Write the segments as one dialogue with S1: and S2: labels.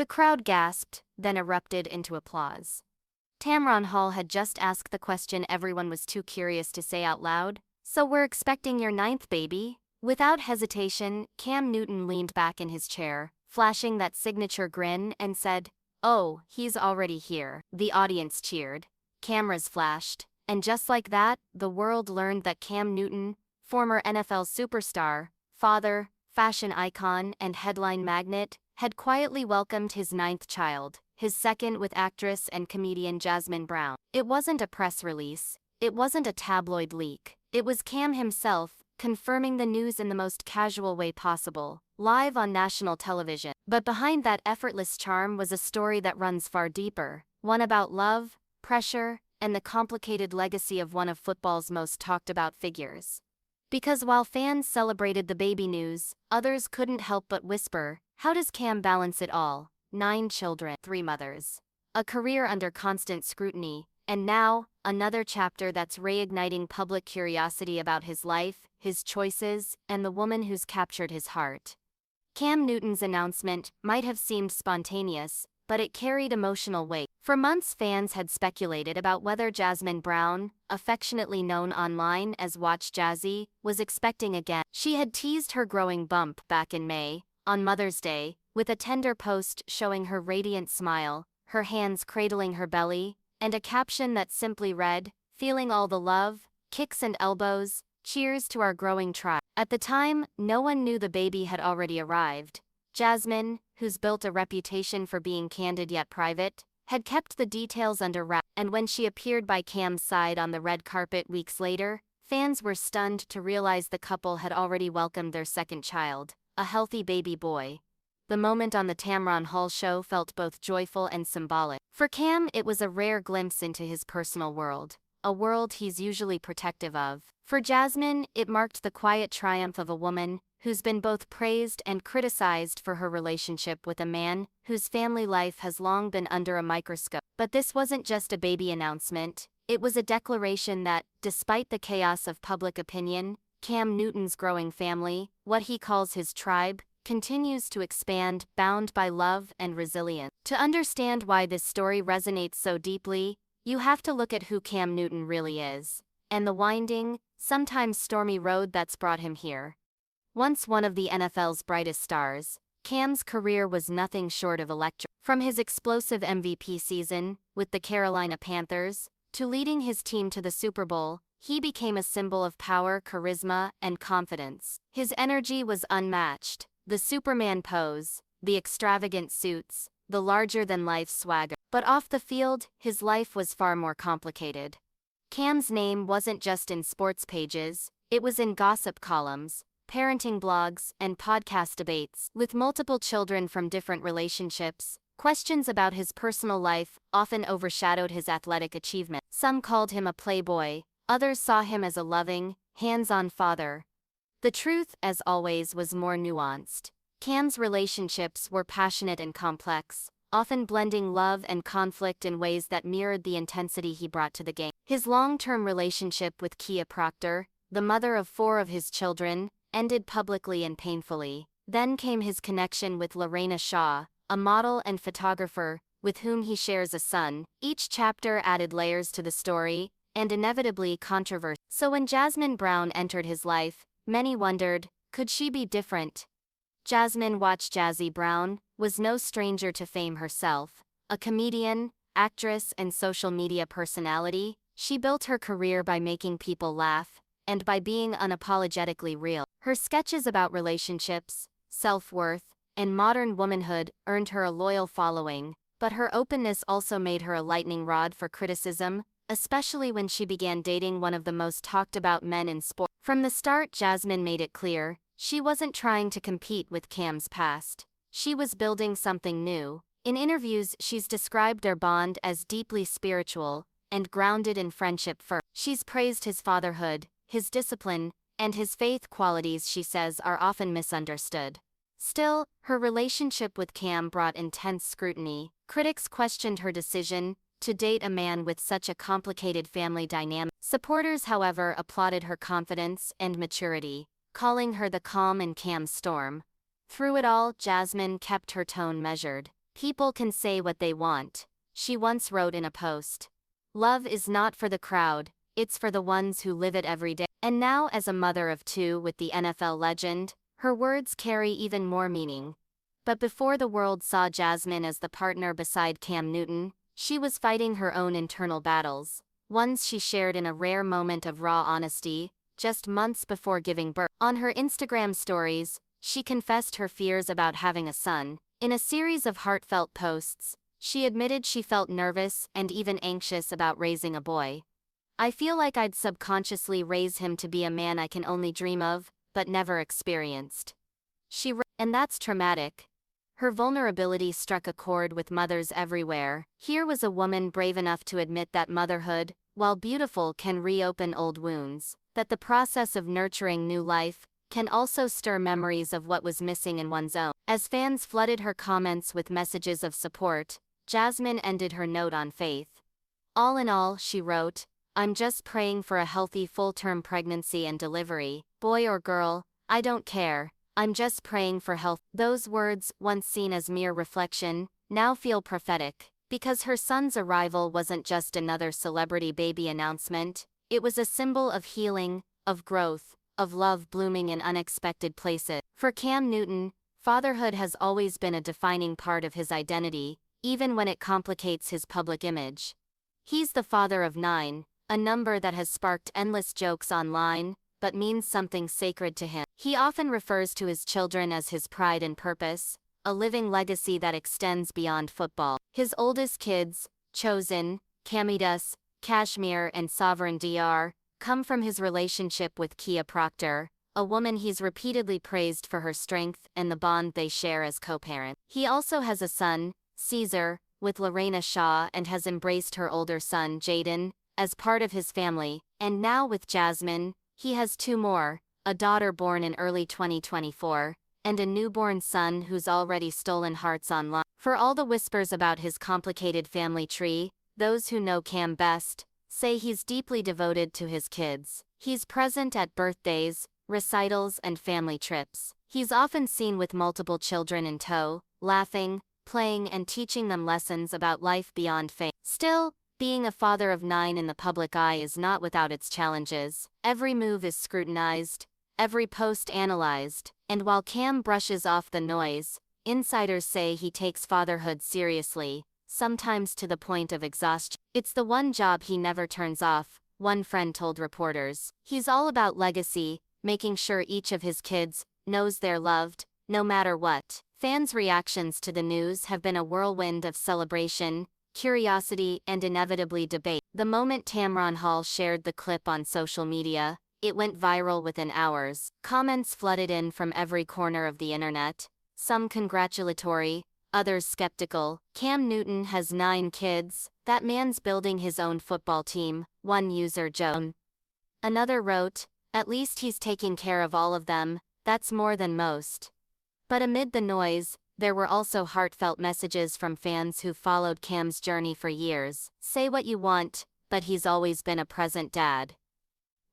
S1: The crowd gasped, then erupted into applause. Tamron Hall had just asked the question everyone was too curious to say out loud. "So we're expecting your ninth baby?" Without hesitation, Cam Newton leaned back in his chair, flashing that signature grin, and said, "Oh, he's already here." The audience cheered. Cameras flashed. And just like that, the world learned that Cam Newton, former NFL superstar, father, fashion icon, and headline magnate, had quietly welcomed his ninth child, his second with actress and comedian Jasmin Brown. It wasn't a press release. It wasn't a tabloid leak. It was Cam himself, confirming the news in the most casual way possible, live on national television. But behind that effortless charm was a story that runs far deeper, one about love, pressure, and the complicated legacy of one of football's most talked-about figures. Because while fans celebrated the baby news, others couldn't help but whisper, "How does Cam balance it all? 9 children, 3 mothers. A career under constant scrutiny, and now, another chapter that's reigniting public curiosity about his life, his choices, and the woman who's captured his heart." Cam Newton's announcement might have seemed spontaneous, but it carried emotional weight. For months, fans had speculated about whether Jasmin Brown, affectionately known online as Watch Jazzy, was expecting again. She had teased her growing bump back in May, on Mother's Day, with a tender post showing her radiant smile, her hands cradling her belly, and a caption that simply read, "Feeling all the love, kicks and elbows, cheers to our growing tribe." At the time, no one knew the baby had already arrived. Jasmin, who's built a reputation for being candid yet private, had kept the details under wraps, and when she appeared by Cam's side on the red carpet weeks later, fans were stunned to realize the couple had already welcomed their second child, a healthy baby boy. The moment on the Tamron Hall show felt both joyful and symbolic. For Cam, it was a rare glimpse into his personal world, a world he's usually protective of. For Jasmin, it marked the quiet triumph of a woman who's been both praised and criticized for her relationship with a man whose family life has long been under a microscope. But this wasn't just a baby announcement, it was a declaration that, despite the chaos of public opinion, Cam Newton's growing family, what he calls his tribe, continues to expand, bound by love and resilience. To understand why this story resonates so deeply, you have to look at who Cam Newton really is, and the winding, sometimes stormy road that's brought him here. Once one of the NFL's brightest stars, Cam's career was nothing short of electric. From his explosive MVP season with the Carolina Panthers, to leading his team to the Super Bowl, he became a symbol of power, charisma, and confidence. His energy was unmatched. The Superman pose, the extravagant suits, the larger-than-life swagger. But off the field, his life was far more complicated. Cam's name wasn't just in sports pages, it was in gossip columns, parenting blogs, and podcast debates. With multiple children from different relationships, questions about his personal life often overshadowed his athletic achievement. Some called him a playboy, others saw him as a loving, hands-on father. The truth, as always, was more nuanced. Cam's relationships were passionate and complex, often blending love and conflict in ways that mirrored the intensity he brought to the game. His long-term relationship with Kia Proctor, the mother of 4 of his children, ended publicly and painfully. Then came his connection with Lorena Shaw, a model and photographer, with whom he shares a son. Each chapter added layers to the story, and inevitably controversy. So when Jasmin Brown entered his life, many wondered, could she be different? Jasmin Watch Jazzy Brown was no stranger to fame herself. A comedian, actress, and social media personality, she built her career by making people laugh, and by being unapologetically real. Her sketches about relationships, self-worth, and modern womanhood earned her a loyal following, but her openness also made her a lightning rod for criticism, especially when she began dating one of the most talked-about men in sport. From the start, Jasmin made it clear, she wasn't trying to compete with Cam's past. She was building something new. In interviews, she's described their bond as deeply spiritual and grounded in friendship first. She's praised his fatherhood, his discipline, and his faith qualities she says are often misunderstood. Still, her relationship with Cam brought intense scrutiny. Critics questioned her decision to date a man with such a complicated family dynamic. Supporters, however, applauded her confidence and maturity, calling her the calm in Cam's storm. Through it all, Jasmin kept her tone measured. People can say what they want, she once wrote in a post. Love is not for the crowd, it's for the ones who live it every day. And now, as a mother of two with the NFL legend, her words carry even more meaning. But before the world saw Jasmin as the partner beside Cam Newton, she was fighting her own internal battles, ones she shared in a rare moment of raw honesty, just months before giving birth. On her Instagram stories, she confessed her fears about having a son. In a series of heartfelt posts, she admitted she felt nervous and even anxious about raising a boy. I feel like I'd subconsciously raise him to be a man I can only dream of, but never experienced. And that's traumatic. Her vulnerability struck a chord with mothers everywhere. Here was a woman brave enough to admit that motherhood, while beautiful, can reopen old wounds, that the process of nurturing new life can also stir memories of what was missing in one's own. As fans flooded her comments with messages of support, Jasmin ended her note on faith. All in all, she wrote, I'm just praying for a healthy full-term pregnancy and delivery, boy or girl, I don't care, I'm just praying for health. Those words, once seen as mere reflection, now feel prophetic, because her son's arrival wasn't just another celebrity baby announcement, it was a symbol of healing, of growth, of love blooming in unexpected places. For Cam Newton, fatherhood has always been a defining part of his identity, even when it complicates his public image. He's the father of 9, a number that has sparked endless jokes online, but means something sacred to him. He often refers to his children as his pride and purpose, a living legacy that extends beyond football. His oldest kids, Chosen, Camidas, Kashmir and Sovereign DR, come from his relationship with Kia Proctor, a woman he's repeatedly praised for her strength and the bond they share as co-parents. He also has a son, Caesar, with Lorena Shaw, and has embraced her older son, Jaden, as part of his family, and now with Jasmin, he has 2 more, a daughter born in early 2024, and a newborn son who's already stolen hearts online. For all the whispers about his complicated family tree, those who know Cam best say he's deeply devoted to his kids. He's present at birthdays, recitals, and family trips. He's often seen with multiple children in tow, laughing, playing, and teaching them lessons about life beyond fame. Still, being a father of 9 in the public eye is not without its challenges. Every move is scrutinized, every post analyzed, and while Cam brushes off the noise, insiders say he takes fatherhood seriously, sometimes to the point of exhaustion. It's the one job he never turns off, one friend told reporters. He's all about legacy, making sure each of his kids knows they're loved, no matter what. Fans' reactions to the news have been a whirlwind of celebration, curiosity, and inevitably debate. The moment Tamron Hall shared the clip on social media, it went viral within hours. Comments flooded in from every corner of the internet, some congratulatory, others skeptical. Cam Newton has 9 kids, that man's building his own football team, one user joked. Another wrote, at least he's taking care of all of them, that's more than most. But amid the noise, there were also heartfelt messages from fans who followed Cam's journey for years. Say what you want, but he's always been a present dad.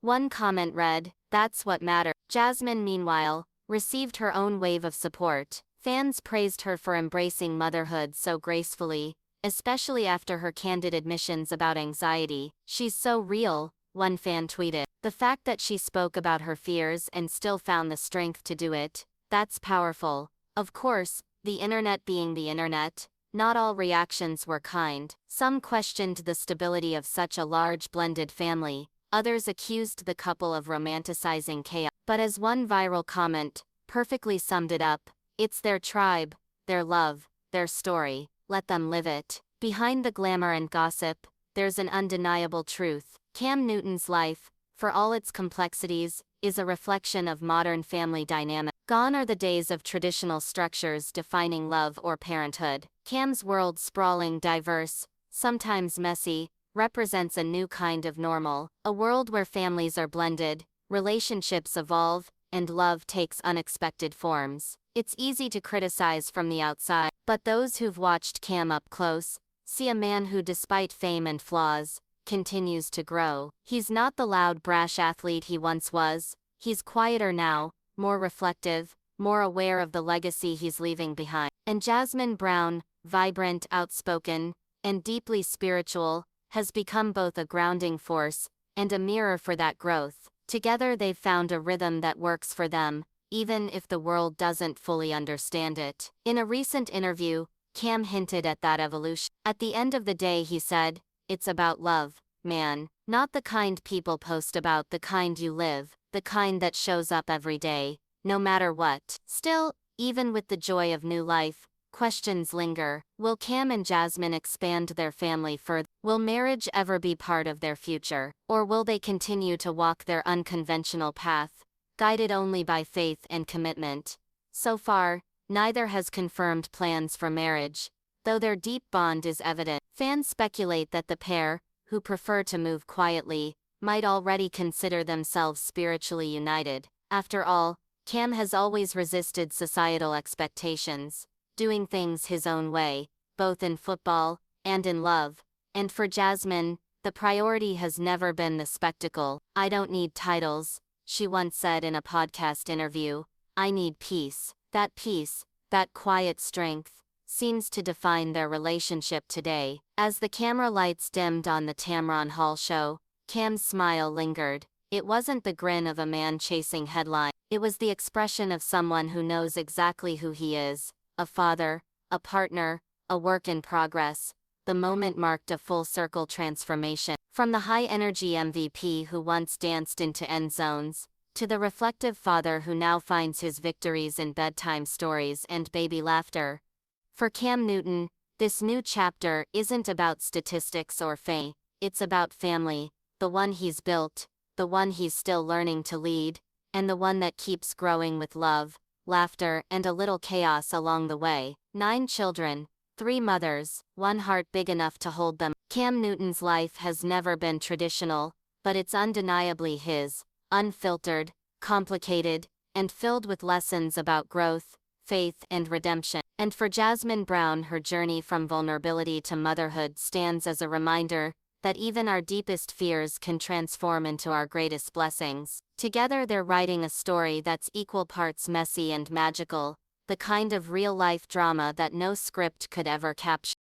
S1: One comment read, that's what matters. Jasmin, meanwhile, received her own wave of support. Fans praised her for embracing motherhood so gracefully, especially after her candid admissions about anxiety. She's so real, one fan tweeted. The fact that she spoke about her fears and still found the strength to do it, that's powerful. Of course, the internet being the internet, not all reactions were kind. Some questioned the stability of such a large blended family, others accused the couple of romanticizing chaos. But as one viral comment perfectly summed it up, it's their tribe, their love, their story, let them live it. Behind the glamour and gossip, there's an undeniable truth. Cam Newton's life, for all its complexities, is a reflection of modern family dynamics. Gone are the days of traditional structures defining love or parenthood. Cam's world, sprawling, diverse, sometimes messy, represents a new kind of normal, a world where families are blended, relationships evolve, and love takes unexpected forms. It's easy to criticize from the outside, but those who've watched Cam up close see a man who, despite fame and flaws, continues to grow. He's not the loud, brash athlete he once was. He's quieter now, more reflective, more aware of the legacy he's leaving behind. And Jasmin Brown, vibrant, outspoken, and deeply spiritual, has become both a grounding force and a mirror for that growth. Together they've found a rhythm that works for them, even if the world doesn't fully understand it. In a recent interview, Cam hinted at that evolution. At the end of the day, he said, "It's about love, man. Not the kind people post about, the kind you live, the kind that shows up every day, no matter what." Still, even with the joy of new life, questions linger. Will Cam and Jasmin expand their family further? Will marriage ever be part of their future? Or will they continue to walk their unconventional path, guided only by faith and commitment? So far, neither has confirmed plans for marriage, though their deep bond is evident. Fans speculate that the pair, who prefer to move quietly, might already consider themselves spiritually united. After all, Cam has always resisted societal expectations, doing things his own way, both in football and in love. And for Jasmin, the priority has never been the spectacle. "I don't need titles," she once said in a podcast interview. "I need peace." That peace, that quiet strength, seems to define their relationship today. As the camera lights dimmed on the Tamron Hall show, Cam's smile lingered. It wasn't the grin of a man chasing headlines. It was the expression of someone who knows exactly who he is: a father, a partner, a work in progress. The moment marked a full-circle transformation. From the high-energy MVP who once danced into end zones, to the reflective father who now finds his victories in bedtime stories and baby laughter. For Cam Newton, this new chapter isn't about statistics or fame. It's about family, the one he's built, the one he's still learning to lead, and the one that keeps growing with love, laughter, and a little chaos along the way. 9 children, 3 mothers, one heart big enough to hold them. Cam Newton's life has never been traditional, but it's undeniably his. Unfiltered, complicated, and filled with lessons about growth, faith, and redemption. And for Jasmin Brown, her journey from vulnerability to motherhood stands as a reminder that even our deepest fears can transform into our greatest blessings. Together they're writing a story that's equal parts messy and magical, the kind of real-life drama that no script could ever capture.